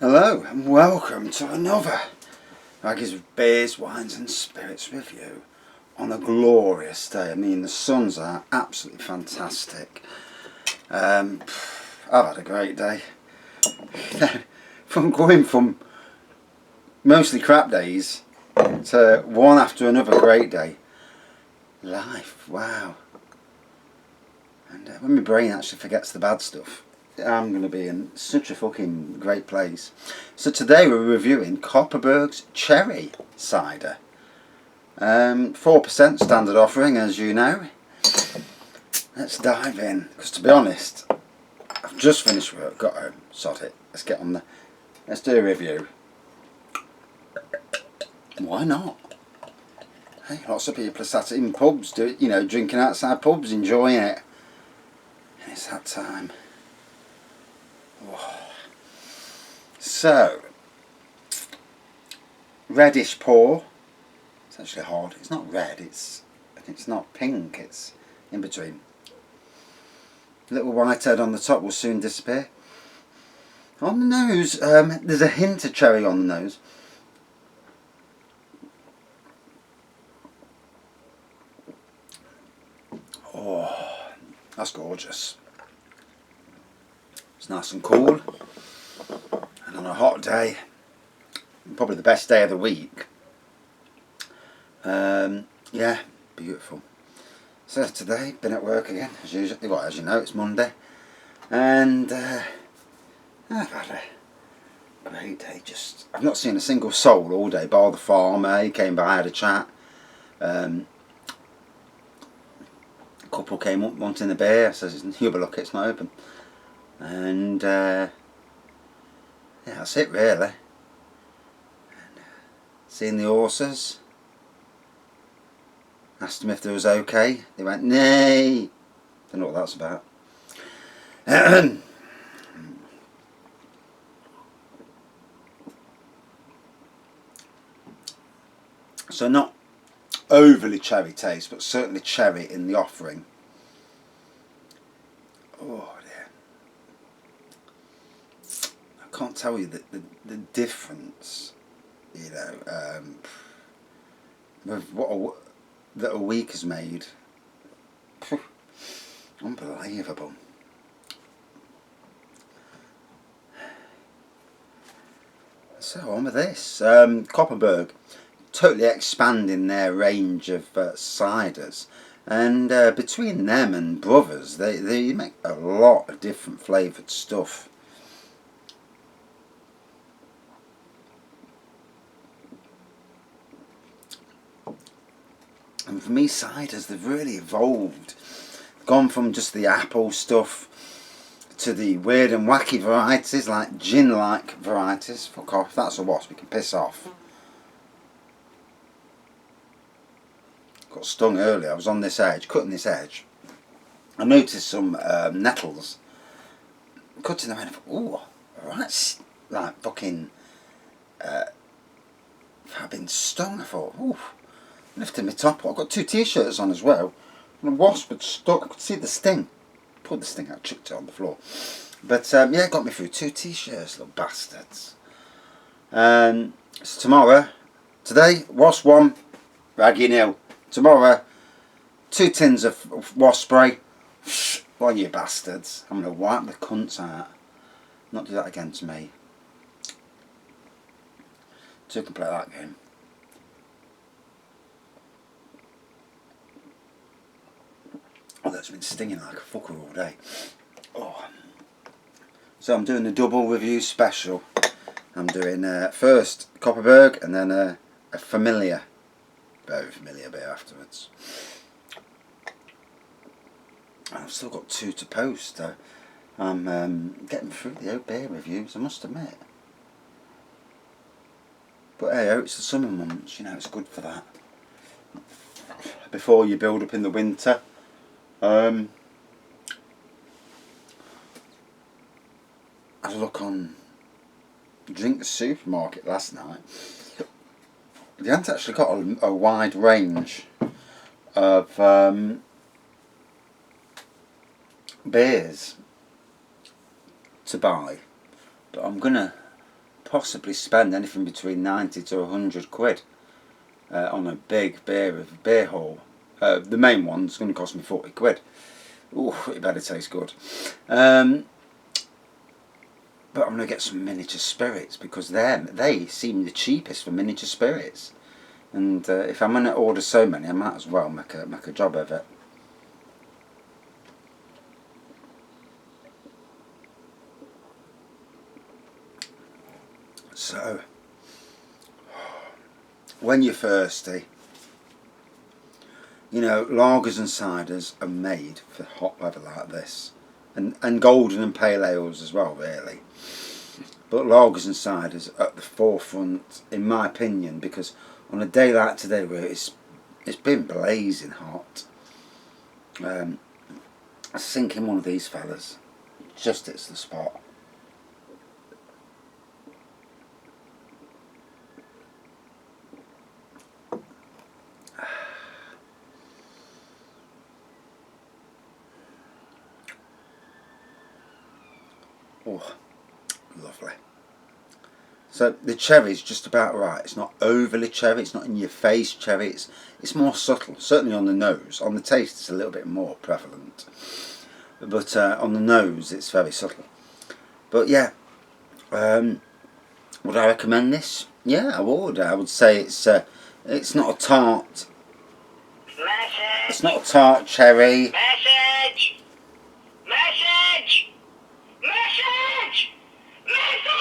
Hello and welcome to another Maggie's Beers, Wines and Spirits review on a glorious day. I mean, the sun's out, absolutely fantastic. I've had a great day. From going from mostly crap days to one after another great day. Life, wow. And when my brain actually forgets the bad stuff, I'm going to be in such a fucking great place. So today we're reviewing Kopparberg's Cherry Cider. 4% standard offering, as you know. Let's dive in, because to be honest, I've just finished work, got home, sod it. Let's get on let's do a review. Why not? Hey, lots of people are sat in pubs, drinking outside pubs, enjoying it. And it's that time. So, reddish pour. It's actually hard. It's not red. It's not pink. It's in between. Little white head on the top will soon disappear. On the nose, there's a hint of cherry on the nose. Oh, that's gorgeous. It's nice and cool. And on a hot day, probably the best day of the week. Yeah, beautiful. So today, been at work again, as usual. Well, as you know, it's Monday. And I've had a great day. I've not seen a single soul all day, bar the farmer. He came by, had a chat. A couple came up wanting a beer. I says, you'll be lucky it's not open. And yeah, that's it really. And, seeing the horses, asked them if they was okay. They went, nay. Don't know what that's about. So not overly cherry taste, but certainly cherry in the offering. Oh dear. I can't tell you the difference, with what that a week has made. Unbelievable. So on with this. Kopparberg totally expanding their range of ciders, and between them and Brothers they make a lot of different flavoured stuff. And for me, ciders, they've really evolved. Gone from just the apple stuff to the weird and wacky varieties, like gin-like varieties. Fuck off, that's a wasp, you can piss off. Got stung earlier, I was on this edge, cutting this edge. I noticed some nettles. Cutting them in, ooh, right, like fucking, I've been stung, I thought, ooh. Lifted my top, I've got 2 t-shirts on as well, and a wasp had stuck. I could see the sting. Pulled the sting out, chucked it on the floor. But yeah, got me through 2 t-shirts, little bastards. So today, wasp 1, raggy nil. Tomorrow, 2 tins of wasp spray. Well, you bastards, I'm going to wipe the cunts out. Not do that again to me. 2 can play that game. Oh, that's been stinging like a fucker all day. Oh. So I'm doing a double review special. I'm doing first Kopparberg and then a very familiar beer afterwards. And I've still got 2 to post. So I'm getting through the old beer reviews, I must admit. But hey, it's the summer months, it's good for that. Before you build up in the winter. I had a look on Drink the Supermarket last night. They haven't actually got a wide range of beers to buy, but I'm gonna possibly spend anything between 90 to 100 quid on a big beer haul. The main one's going to cost me 40 quid. Ooh, it better taste good. But I'm going to get some miniature spirits because they seem the cheapest for miniature spirits. And if I'm going to order so many, I might as well make a job of it. So, when you're thirsty, you know, lagers and ciders are made for hot weather like this. And golden and pale ales as well, really. But lagers and ciders are at the forefront, in my opinion, because on a day like today where it's been blazing hot, I sink in one of these fellas, just hits the spot. Oh, lovely. So the cherry's just about right. It's not overly cherry, it's not in your face cherry, it's more subtle, certainly on the nose. On the taste it's a little bit more prevalent. But on the nose it's very subtle. But yeah, would I recommend this? Yeah, I would. I would say it's not a tart. Message. It's not a tart cherry. Message. Message. Message. Message.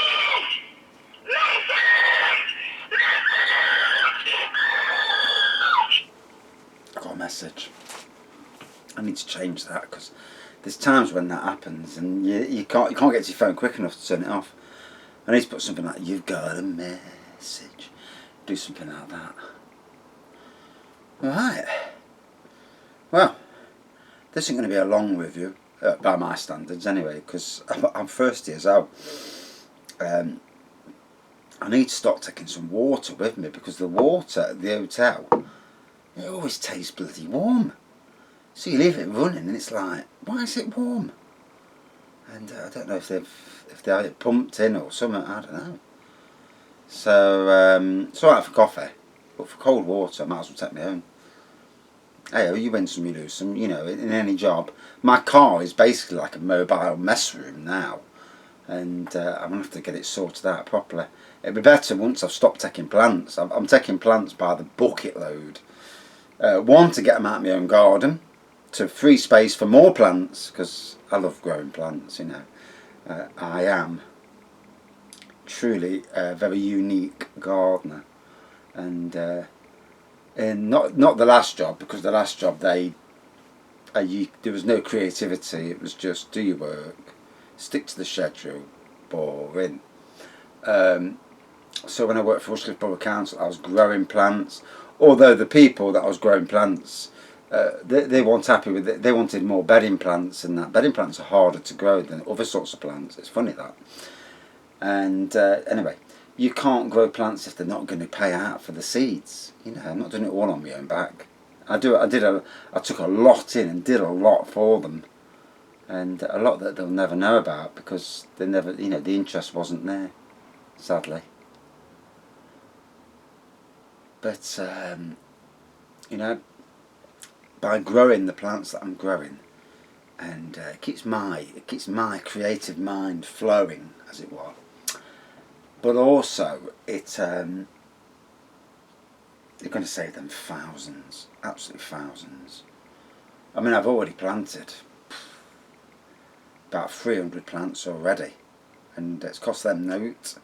I got a message. I need to change that because there's times when that happens and you can't get to your phone quick enough to turn it off. I need to put something like "You've got a message." Do something like that. Right. Well, this isn't going to be a long review by my standards anyway, because I'm thirsty as hell. I need to start taking some water with me because the water at the hotel, it always tastes bloody warm. So you leave it running and it's like, why is it warm? And I don't know if they have it pumped in or something, I don't know. So it's alright for coffee, but for cold water I might as well take my own. Hey, you win some, you lose some, you know, in any job. My car is basically like a mobile mess room now. And I'm going to have to get it sorted out properly. It'd be better once I've stopped taking plants. I'm taking plants by the bucket load. One, to get them out of my own garden, to free space for more plants, because I love growing plants, you know. I am truly a very unique gardener. And not the last job, because the last job there was no creativity. It was just do your work, stick to the schedule, boring. So when I worked for Rushcliffe Borough Council, I was growing plants. Although the people that I was growing plants, they weren't happy with it. They wanted more bedding plants, and that bedding plants are harder to grow than other sorts of plants. It's funny that. And anyway, you can't grow plants if they're not going to pay out for the seeds. You know, I'm not doing it all on my own back. I took a lot in and did a lot for them, and a lot that they'll never know about because they never, you know, the interest wasn't there, sadly. But you know, by growing the plants that I'm growing, and it keeps my creative mind flowing, as it were. But also, you're going to save them thousands, absolutely thousands. I mean, I've already planted about 300 plants already, and it's cost them note.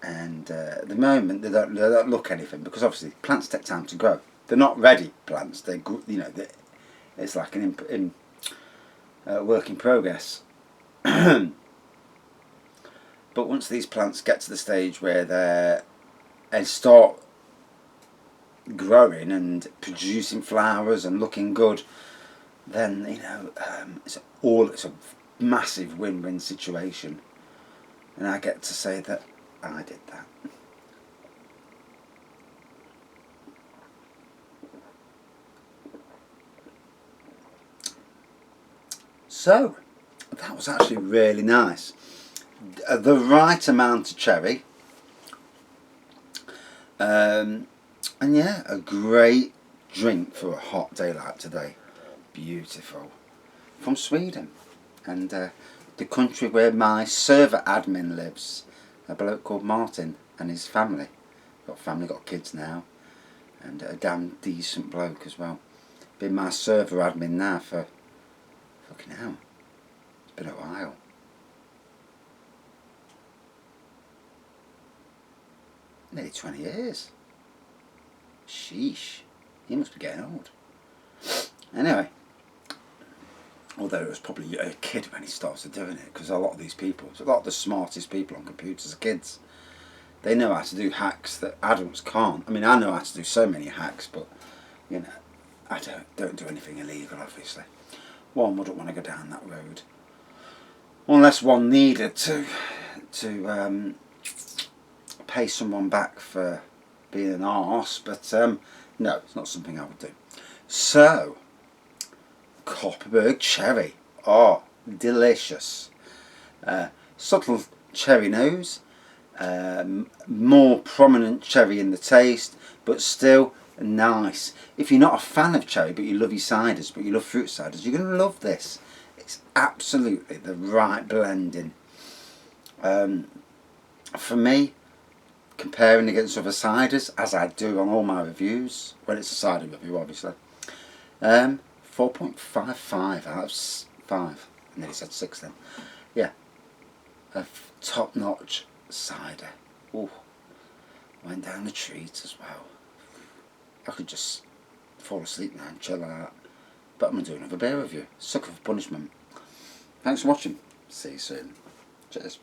And at the moment, they don't look anything because obviously plants take time to grow. They're not ready plants. It's like an work in progress. But once these plants get to the stage where they start growing and producing flowers and looking good, then you know it's a massive win-win situation, and I get to say that I did that. So that was actually really nice. the right amount of cherry. And yeah, a great drink for a hot day like today. Beautiful. From Sweden. And the country where my server admin lives. A bloke called Martin and his family. Got kids now. And a damn decent bloke as well. Been my server admin now for fucking hell. It's been a while. Nearly 20 years. Sheesh. He must be getting old. Anyway. Although it was probably a kid when he started doing it, because a lot of these people, a lot of the smartest people on computers are kids. They know how to do hacks that adults can't. I mean, I know how to do so many hacks, but, you know, I don't do anything illegal, obviously. One wouldn't want to go down that road. Unless one needed to pay someone back for being an arse, but no, it's not something I would do. So, Kopparberg Cherry. Oh, delicious. Subtle cherry nose, more prominent cherry in the taste, but still nice. If you're not a fan of cherry, but you love your ciders, but you love fruit ciders, you're going to love this. It's absolutely the right blending. For me, comparing against other ciders, as I do on all my reviews, when it's a cider review obviously, 4.55 out of 5. I nearly said 6 then. Yeah, a top-notch cider. Ooh, went down the treat as well. I could just fall asleep now and chill out. But I'm going to do another beer review. Sucker for punishment. Thanks for watching. See you soon. Cheers.